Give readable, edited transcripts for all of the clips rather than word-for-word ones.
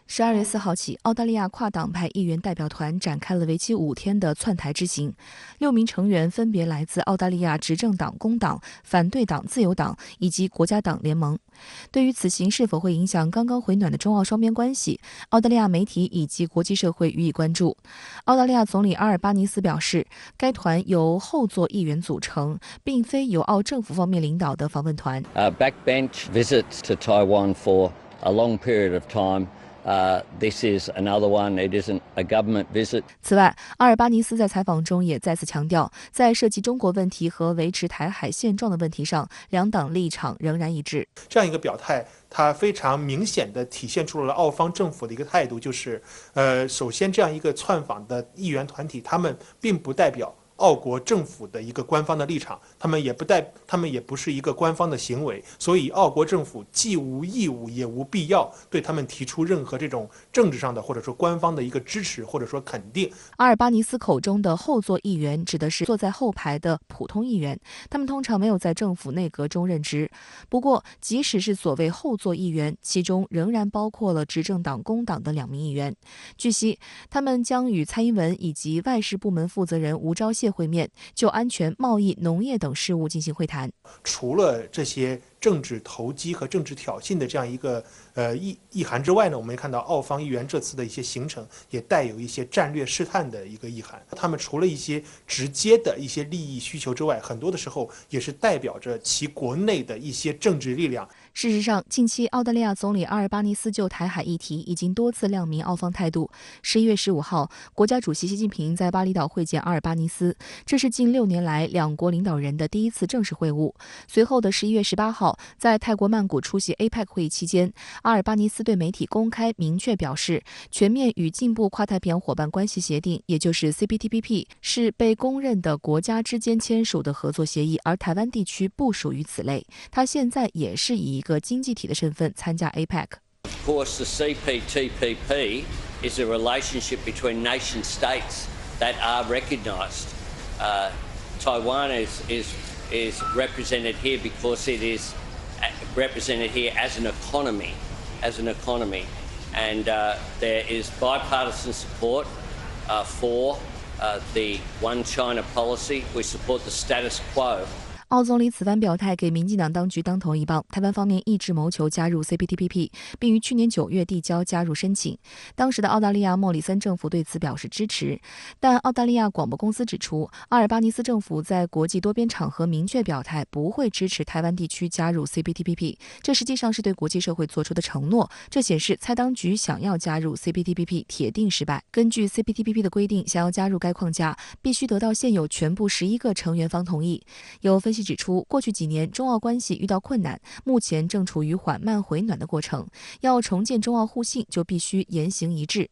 12月4号起，澳大利亚跨党派议员代表团展开了为期5天的窜台之行。6名成员分别来自澳大利亚执政党工党、反对党自由党以及国家党联盟。对于此行是否会影响刚刚回暖的中澳双边关系，澳大利亚媒体以及国际社会予以关注。澳大利亚总理阿尔巴尼斯表示，该团由后座议员组成，并非由澳政府方面领导的访问团。Backbench visits to Taiwan for a long period of time.This is another one. It isn't a government visit. 此外，阿尔巴尼斯在采访中也再次强调，在涉及中国问题和维持台海现状的问题上，两党立场仍然一致。这样一个表态，它非常明显地体现出了澳方政府的一个态度，就是首先这样一个窜访的议员团体，他们并不代表澳国政府的一个官方的立场，他们也不是一个官方的行为，所以澳国政府既无义务也无必要对他们提出任何这种政治上的或者说官方的一个支持或者说肯定。阿尔巴尼斯口中的后座议员指的是坐在后排的普通议员，他们通常没有在政府内阁中任职。不过，即使是所谓后座议员，其中仍然包括了执政党工党的2名议员。据悉，他们将与蔡英文以及外事部门负责人吴钊燮会面，就安全、贸易、农业等事务进行会谈。除了这些政治投机和政治挑衅的这样一个意涵之外呢，我们也看到澳方议员这次的一些行程也带有一些战略试探的一个意涵。他们除了一些直接的一些利益需求之外，很多的时候也是代表着其国内的一些政治力量。事实上，近期澳大利亚总理阿尔巴尼斯就台海议题已经多次亮明澳方态度。11月15号，国家主席习近平在巴厘岛会见阿尔巴尼斯，这是近6年来两国领导人的第一次正式会晤。随后的11月18号，在泰国曼谷出席 APEC 会议期间，阿尔巴尼斯对媒体公开明确表示，全面与进步跨太平洋伙伴关系协定，也就是 CPTPP， 是被公认的国家之间签署的合作协议，而台湾地区不属于此类。他现在也是以一个经济体的身份参加 APEC。Of course, the CPTPP is a relationship between nation states that are recognised. Taiwan is represented here because it is represented here as an economy, and there is bipartisan support for the One China policy. We support the status quo.澳总理此番表态给民进党当局当头一棒，台湾方面一直谋求加入 CPTPP， 并于去年9月递交加入申请。当时的澳大利亚莫里森政府对此表示支持，但澳大利亚广播公司指出，阿尔巴尼斯政府在国际多边场合明确表态不会支持台湾地区加入 CPTPP， 这实际上是对国际社会做出的承诺。这显示蔡当局想要加入 CPTPP 铁定失败。根据 CPTPP 的规定，想要加入该框架，必须得到现有全部11个成员方同意。有分析指出，过去几年中澳关系遇到困难，目前正处于缓慢回暖的过程。要重建中澳互信，就必须言行一致。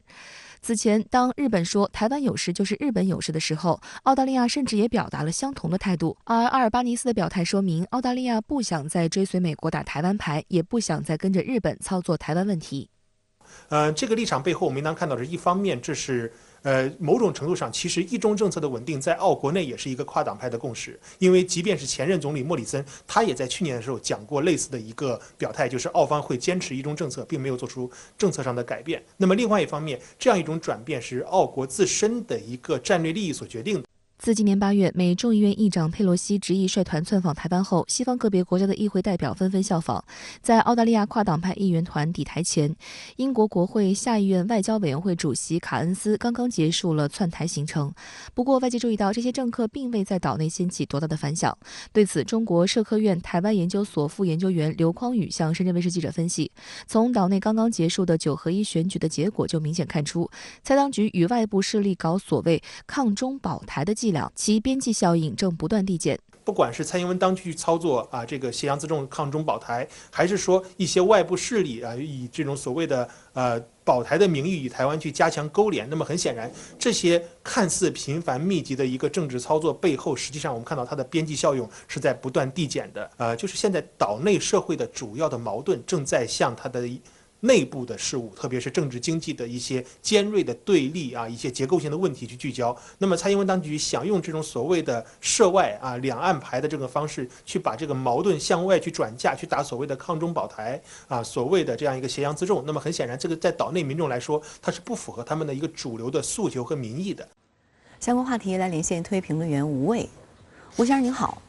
此前，当日本说台湾有事就是日本有事的时候，澳大利亚甚至也表达了相同的态度。而阿尔巴尼斯的表态说明，澳大利亚不想再追随美国打台湾牌，也不想再跟着日本操作台湾问题。这个立场背后，我们应当看到的一方面，这是某种程度上，其实一中政策的稳定在澳国内也是一个跨党派的共识。因为即便是前任总理莫里森，他也在去年的时候讲过类似的一个表态，就是澳方会坚持一中政策，并没有做出政策上的改变。那么另外一方面，这样一种转变是澳国自身的一个战略利益所决定的。自今年8月，美众议院议长佩洛西执意率团窜访台湾后，西方个别国家的议会代表纷纷效仿。在澳大利亚跨党派议员团抵台前，英国国会下议院外交委员会主席卡恩斯刚刚结束了窜台行程。不过，外界注意到这些政客并未在岛内掀起多大的反响。对此，中国社科院台湾研究所副研究员刘匡宇向深圳卫视记者分析，从岛内刚刚结束的9合1选举的结果就明显看出，蔡当局与外部势力搞所谓抗中保台的伎俩，其边际效应正不断递减。不管是蔡英文当局操作这个挟洋自重抗中保台，还是说一些外部势力以这种所谓的保台的名义与台湾去加强勾连，那么很显然，这些看似频繁密集的一个政治操作背后，实际上我们看到它的边际效用是在不断递减的。就是现在岛内社会的主要的矛盾正在向它的内部的事务，特别是政治经济的一些尖锐的对立啊，一些结构性的问题去聚焦。那么蔡英文当局想用这种所谓的涉外啊两岸牌的这个方式，去把这个矛盾向外去转嫁，去打所谓的抗中保台啊，所谓的这样一个挟洋自重。那么很显然，这个在岛内民众来说，它是不符合他们的一个主流的诉求和民意的。相关话题来连线推评论员吴卫，吴先生您好。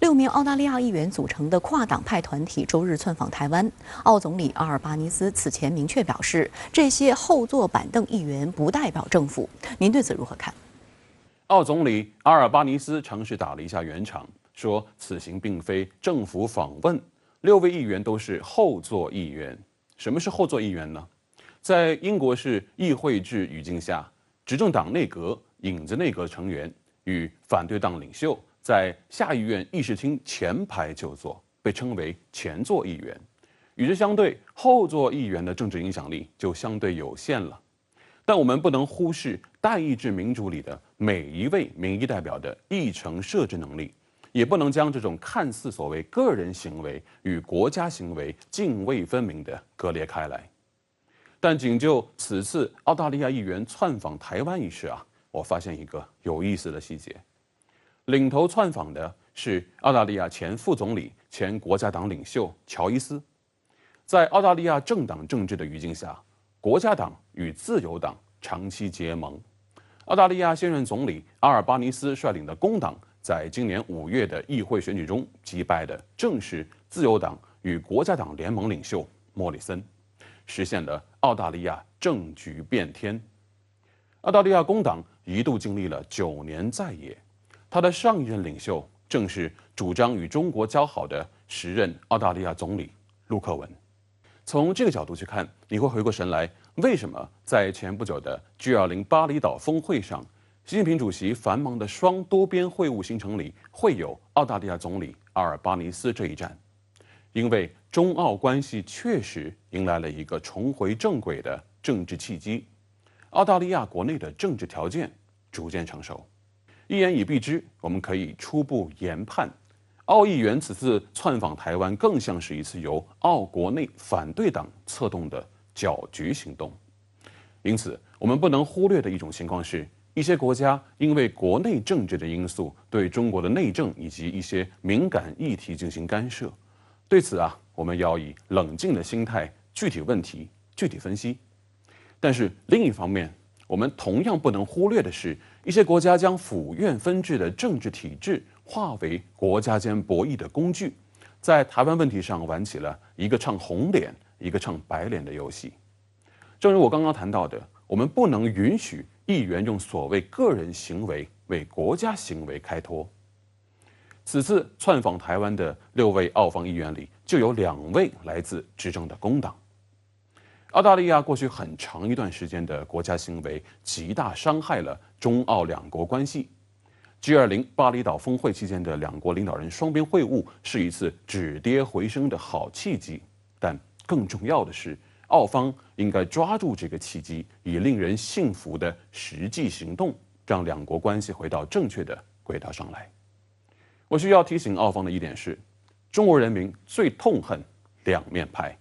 6名澳大利亚议员组成的跨党派团体周日窜访台湾。澳总理阿尔巴尼斯此前明确表示，这些后坐板凳议员不代表政府。您对此如何看？澳总理阿尔巴尼斯尝试打了一下圆场，说此行并非政府访问，6位议员都是后座议员。什么是后座议员呢？在英国式议会制语境下，执政党内阁、影子内阁成员与反对党领袖在下议院议事厅前排就坐，被称为前座议员。与之相对，后座议员的政治影响力就相对有限了。但我们不能忽视代议制民主里的每一位民意代表的议程设置能力，也不能将这种看似所谓个人行为与国家行为泾渭分明地割裂开来。但仅就此次澳大利亚议员窜访台湾一事啊，我发现一个有意思的细节。领头窜访的是澳大利亚前副总理、前国家党领袖乔伊斯。在澳大利亚政党政治的语境下，国家党与自由党长期结盟。澳大利亚现任总理阿尔巴尼斯率领的工党，在今年5月的议会选举中击败的正是自由党与国家党联盟领袖莫里森，实现了澳大利亚政局变天。澳大利亚工党一度经历了9年在野。他的上一任领袖正是主张与中国交好的时任澳大利亚总理陆克文。从这个角度去看，你会回过神来，为什么在前不久的 G20 巴厘岛峰会上，习近平主席繁忙的双多边会晤行程里会有澳大利亚总理阿尔巴尼斯这一站？因为中澳关系确实迎来了一个重回正轨的政治契机，澳大利亚国内的政治条件逐渐成熟。一言以蔽之，我们可以初步研判，澳议员此次窜访台湾，更像是一次由澳国内反对党策动的搅局行动。因此，我们不能忽略的一种情况是，一些国家因为国内政治的因素，对中国的内政以及一些敏感议题进行干涉。对此啊，我们要以冷静的心态，具体问题具体分析。但是另一方面，我们同样不能忽略的是，一些国家将府院分治的政治体制化为国家间博弈的工具，在台湾问题上玩起了一个唱红脸，一个唱白脸的游戏。正如我刚刚谈到的，我们不能允许议员用所谓个人行为为国家行为开脱。此次窜访台湾的6位澳方议员里，就有2位来自执政的工党。澳大利亚过去很长一段时间的国家行为，极大伤害了中澳2国关系。G20 巴厘岛峰会期间的2国领导人双边会晤，是一次止跌回升的好契机。但更重要的是，澳方应该抓住这个契机，以令人信服的实际行动，让2国关系回到正确的轨道上来。我需要提醒澳方的一点是，中国人民最痛恨两面派。